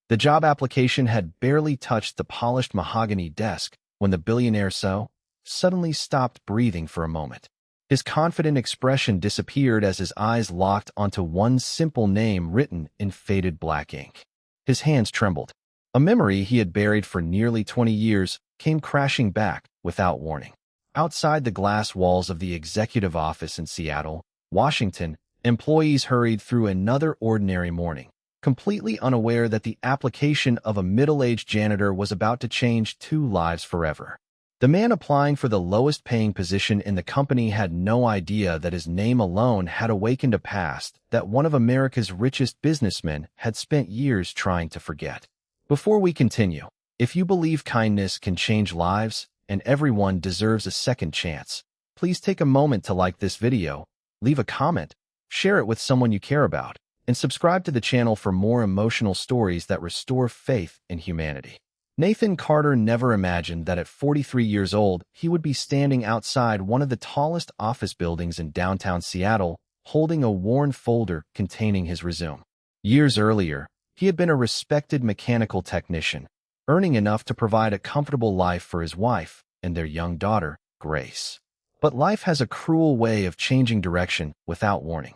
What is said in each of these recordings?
The job application had barely touched the polished mahogany desk when the billionaire suddenly stopped breathing for a moment. His confident expression disappeared as his eyes locked onto one simple name written in faded black ink. His hands trembled. A memory he had buried for nearly 20 years came crashing back without warning. Outside the glass walls of the executive office in Seattle, Washington, employees hurried through another ordinary morning, completely unaware that the application of a middle-aged janitor was about to change two lives forever. The man applying for the lowest-paying position in the company had no idea that his name alone had awakened a past that one of America's richest businessmen had spent years trying to forget. Before we continue, if you believe kindness can change lives and everyone deserves a second chance, please take a moment to like this video, leave a comment, share it with someone you care about, and subscribe to the channel for more emotional stories that restore faith in humanity. Nathan Carter never imagined that at 43 years old, he would be standing outside one of the tallest office buildings in downtown Seattle, holding a worn folder containing his resume. Years earlier, he had been a respected mechanical technician, earning enough to provide a comfortable life for his wife and their young daughter, Grace. But life has a cruel way of changing direction without warning.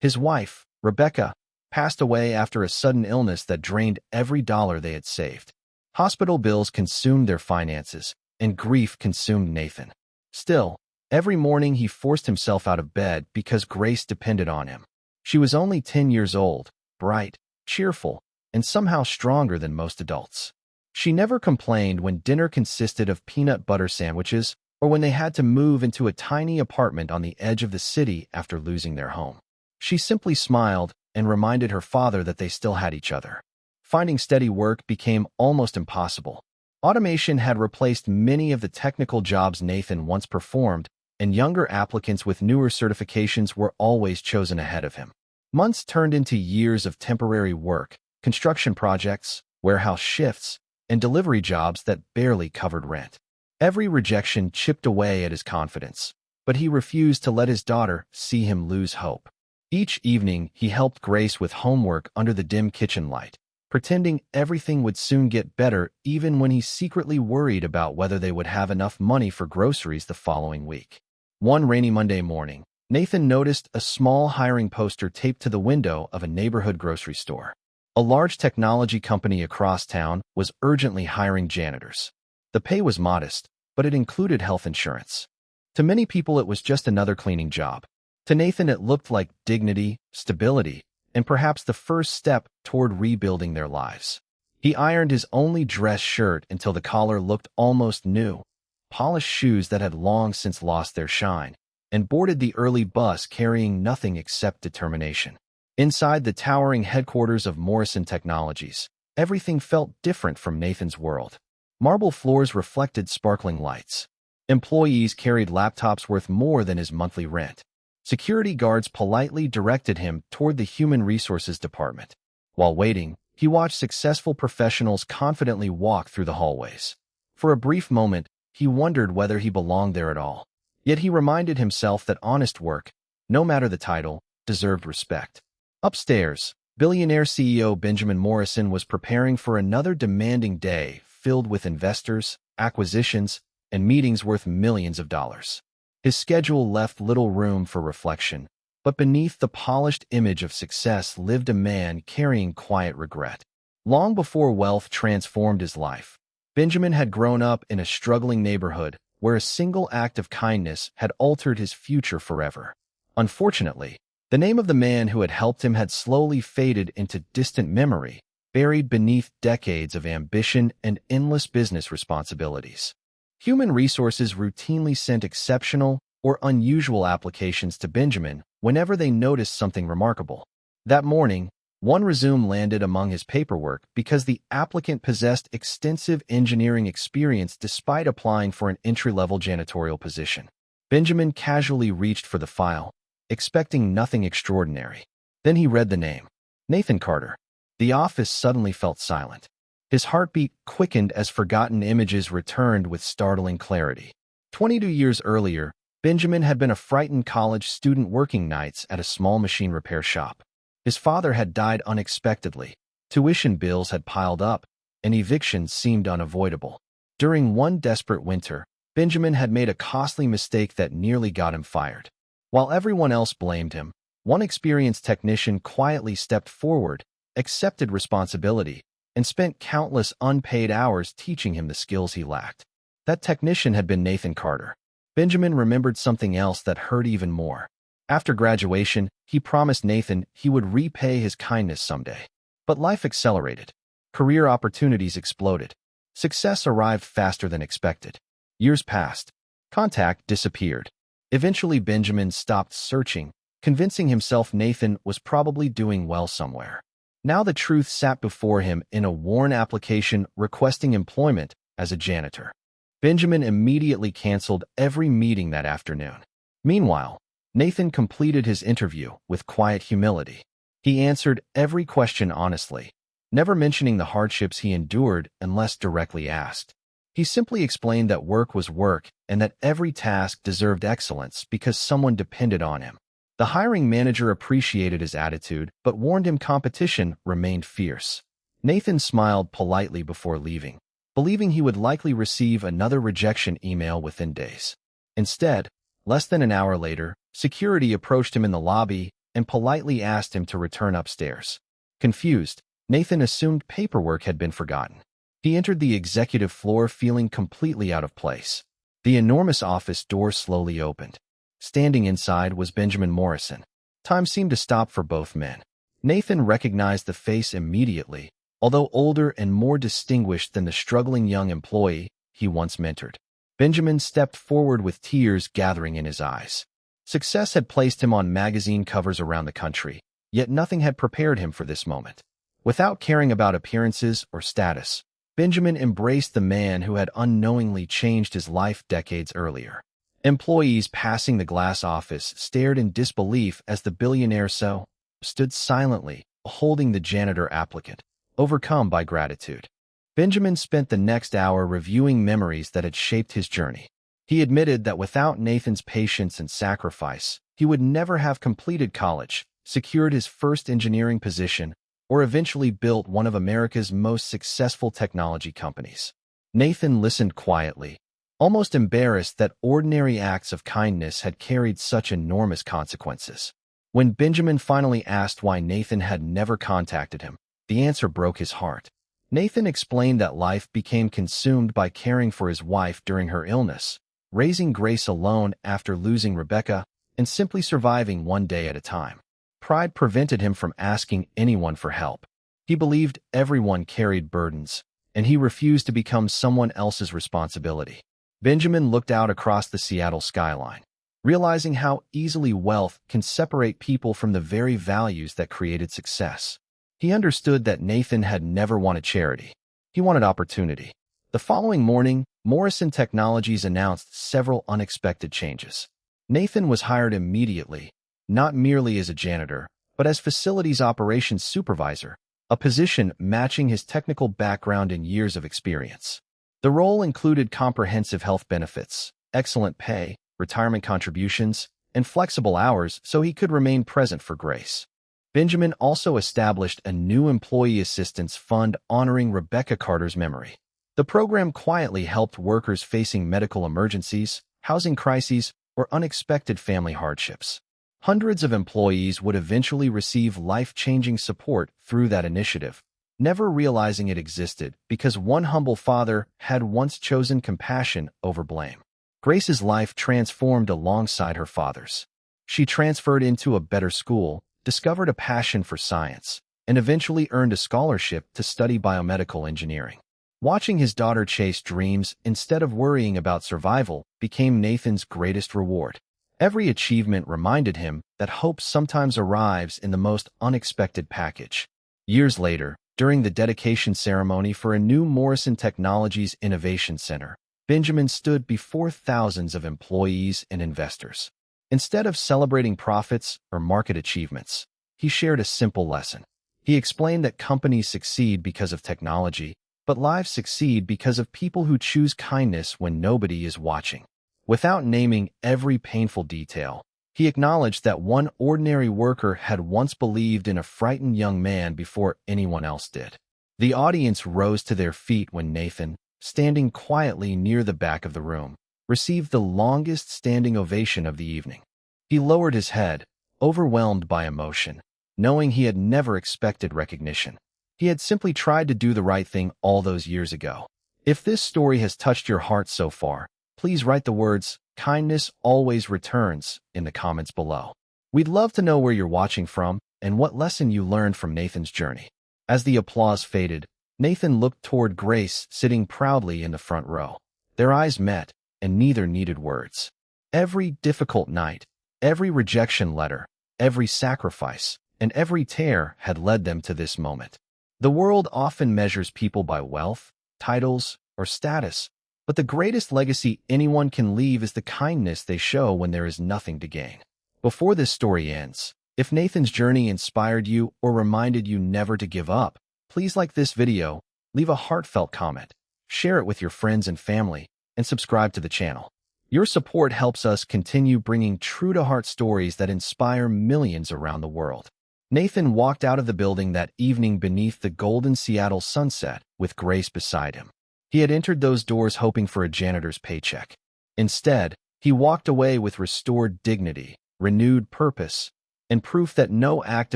His wife, Rebecca, passed away after a sudden illness that drained every dollar they had saved. Hospital bills consumed their finances, and grief consumed Nathan. Still, every morning he forced himself out of bed because Grace depended on him. She was only 10 years old, bright, cheerful, and somehow stronger than most adults. She never complained when dinner consisted of peanut butter sandwiches or when they had to move into a tiny apartment on the edge of the city after losing their home. She simply smiled and reminded her father that they still had each other. Finding steady work became almost impossible. Automation had replaced many of the technical jobs Nathan once performed, and younger applicants with newer certifications were always chosen ahead of him. Months turned into years of temporary work, construction projects, warehouse shifts, and delivery jobs that barely covered rent. Every rejection chipped away at his confidence, but he refused to let his daughter see him lose hope. Each evening, he helped Grace with homework under the dim kitchen light, pretending everything would soon get better even when he secretly worried about whether they would have enough money for groceries the following week. One rainy Monday morning, Nathan noticed a small hiring poster taped to the window of a neighborhood grocery store. A large technology company across town was urgently hiring janitors. The pay was modest, but it included health insurance. To many people, it was just another cleaning job. To Nathan, it looked like dignity, stability, and perhaps the first step toward rebuilding their lives. He ironed his only dress shirt until the collar looked almost new, polished shoes that had long since lost their shine, and boarded the early bus carrying nothing except determination. Inside the towering headquarters of Morrison Technologies, everything felt different from Nathan's world. Marble floors reflected sparkling lights. Employees carried laptops worth more than his monthly rent. Security guards politely directed him toward the Human Resources Department. While waiting, he watched successful professionals confidently walk through the hallways. For a brief moment, he wondered whether he belonged there at all. Yet he reminded himself that honest work, no matter the title, deserved respect. Upstairs, Billionaire CEO Benjamin Morrison was preparing for another demanding day filled with investors, acquisitions, and meetings worth millions of dollars. His schedule left little room for reflection, but beneath the polished image of success lived a man carrying quiet regret. Long before wealth transformed his life, Benjamin had grown up in a struggling neighborhood where a single act of kindness had altered his future forever. Unfortunately, the name of the man who had helped him had slowly faded into distant memory, buried beneath decades of ambition and endless business responsibilities. Human Resources routinely sent exceptional or unusual applications to Benjamin whenever they noticed something remarkable. That morning, one resume landed among his paperwork because the applicant possessed extensive engineering experience despite applying for an entry-level janitorial position. Benjamin casually reached for the file, expecting nothing extraordinary. Then he read the name, Nathan Carter. The office suddenly felt silent. His heartbeat quickened as forgotten images returned with startling clarity. 22 years earlier, Benjamin had been a frightened college student working nights at a small machine repair shop. His father had died unexpectedly, Tuition bills had piled up, and eviction seemed unavoidable. During one desperate winter, Benjamin had made a costly mistake that nearly got him fired. While everyone else blamed him, one experienced technician quietly stepped forward, accepted responsibility, and spent countless unpaid hours teaching him the skills he lacked. That technician had been Nathan Carter. Benjamin remembered something else that hurt even more. After graduation, he promised Nathan he would repay his kindness someday. But life accelerated. Career opportunities exploded. Success arrived faster than expected. Years passed. Contact disappeared. Eventually, Benjamin stopped searching, convincing himself Nathan was probably doing well somewhere. Now the truth sat before him in a worn application requesting employment as a janitor. Benjamin immediately canceled every meeting that afternoon. Meanwhile, Nathan completed his interview with quiet humility. He answered every question honestly, never mentioning the hardships he endured unless directly asked. He simply explained that work was work and that every task deserved excellence because someone depended on him. The hiring manager appreciated his attitude but warned him competition remained fierce. Nathan smiled politely before leaving, believing he would likely receive another rejection email within days. Instead, less than an hour later, security approached him in the lobby and politely asked him to return upstairs. Confused, Nathan assumed paperwork had been forgotten. He entered the executive floor feeling completely out of place. The enormous office door slowly opened. Standing inside was Benjamin Morrison. Time seemed to stop for both men. Nathan recognized the face immediately, although older and more distinguished than the struggling young employee he once mentored. Benjamin stepped forward with tears gathering in his eyes. Success had placed him on magazine covers around the country, yet nothing had prepared him for this moment. Without caring about appearances or status, Benjamin embraced the man who had unknowingly changed his life decades earlier. Employees passing the glass office stared in disbelief as the billionaire stood silently, holding the janitor applicant, overcome by gratitude. Benjamin spent the next hour reviewing memories that had shaped his journey. He admitted that without Nathan's patience and sacrifice, he would never have completed college, secured his first engineering position, or eventually built one of America's most successful technology companies. Nathan listened quietly, almost embarrassed that ordinary acts of kindness had carried such enormous consequences. When Benjamin finally asked why Nathan had never contacted him, the answer broke his heart. Nathan explained that life became consumed by caring for his wife during her illness, raising Grace alone after losing Rebecca, and simply surviving one day at a time. Pride prevented him from asking anyone for help. He believed everyone carried burdens, and he refused to become someone else's responsibility. Benjamin looked out across the Seattle skyline, realizing how easily wealth can separate people from the very values that created success. He understood that Nathan had never wanted charity. He wanted opportunity. The following morning, Morrison Technologies announced several unexpected changes. Nathan was hired immediately, not merely as a janitor, but as facilities operations supervisor, a position matching his technical background and years of experience. The role included comprehensive health benefits, excellent pay, retirement contributions, and flexible hours so he could remain present for Grace. Benjamin also established a new employee assistance fund honoring Rebecca Carter's memory. The program quietly helped workers facing medical emergencies, housing crises, or unexpected family hardships. Hundreds of employees would eventually receive life-changing support through that initiative, never realizing it existed because one humble father had once chosen compassion over blame. Grace's life transformed alongside her father's. She transferred into a better school, discovered a passion for science, and eventually earned a scholarship to study biomedical engineering. Watching his daughter chase dreams instead of worrying about survival became Nathan's greatest reward. Every achievement reminded him that hope sometimes arrives in the most unexpected package. Years later, during the dedication ceremony for a new Morrison Technologies Innovation Center, Benjamin stood before thousands of employees and investors. Instead of celebrating profits or market achievements, he shared a simple lesson. He explained that companies succeed because of technology, but lives succeed because of people who choose kindness when nobody is watching. Without naming every painful detail, He acknowledged that one ordinary worker had once believed in a frightened young man before anyone else did. The audience rose to their feet when Nathan, standing quietly near the back of the room, received the longest standing ovation of the evening. He lowered his head, overwhelmed by emotion, knowing he had never expected recognition. He had simply tried to do the right thing all those years ago. If this story has touched your heart so far, please write the words, "Kindness always returns," in the comments below. We'd love to know where you're watching from and what lesson you learned from Nathan's journey. As the applause faded, Nathan looked toward Grace sitting proudly in the front row. Their eyes met, and neither needed words. Every difficult night, every rejection letter, every sacrifice, and every tear had led them to this moment. The world often measures people by wealth, titles, or status, but the greatest legacy anyone can leave is the kindness they show when there is nothing to gain. Before this story ends, if Nathan's journey inspired you or reminded you never to give up, please like this video, leave a heartfelt comment, share it with your friends and family, and subscribe to the channel. Your support helps us continue bringing true-to-heart stories that inspire millions around the world. Nathan walked out of the building that evening beneath the golden Seattle sunset with Grace beside him. He had entered those doors hoping for a janitor's paycheck. Instead, he walked away with restored dignity, renewed purpose, and proof that no act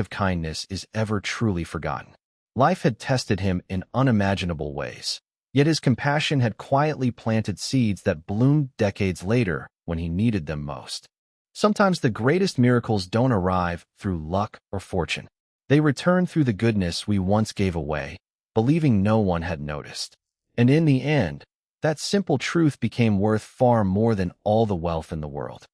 of kindness is ever truly forgotten. Life had tested him in unimaginable ways, yet his compassion had quietly planted seeds that bloomed decades later when he needed them most. Sometimes the greatest miracles don't arrive through luck or fortune. They return through the goodness we once gave away, believing no one had noticed. And in the end, that simple truth became worth far more than all the wealth in the world.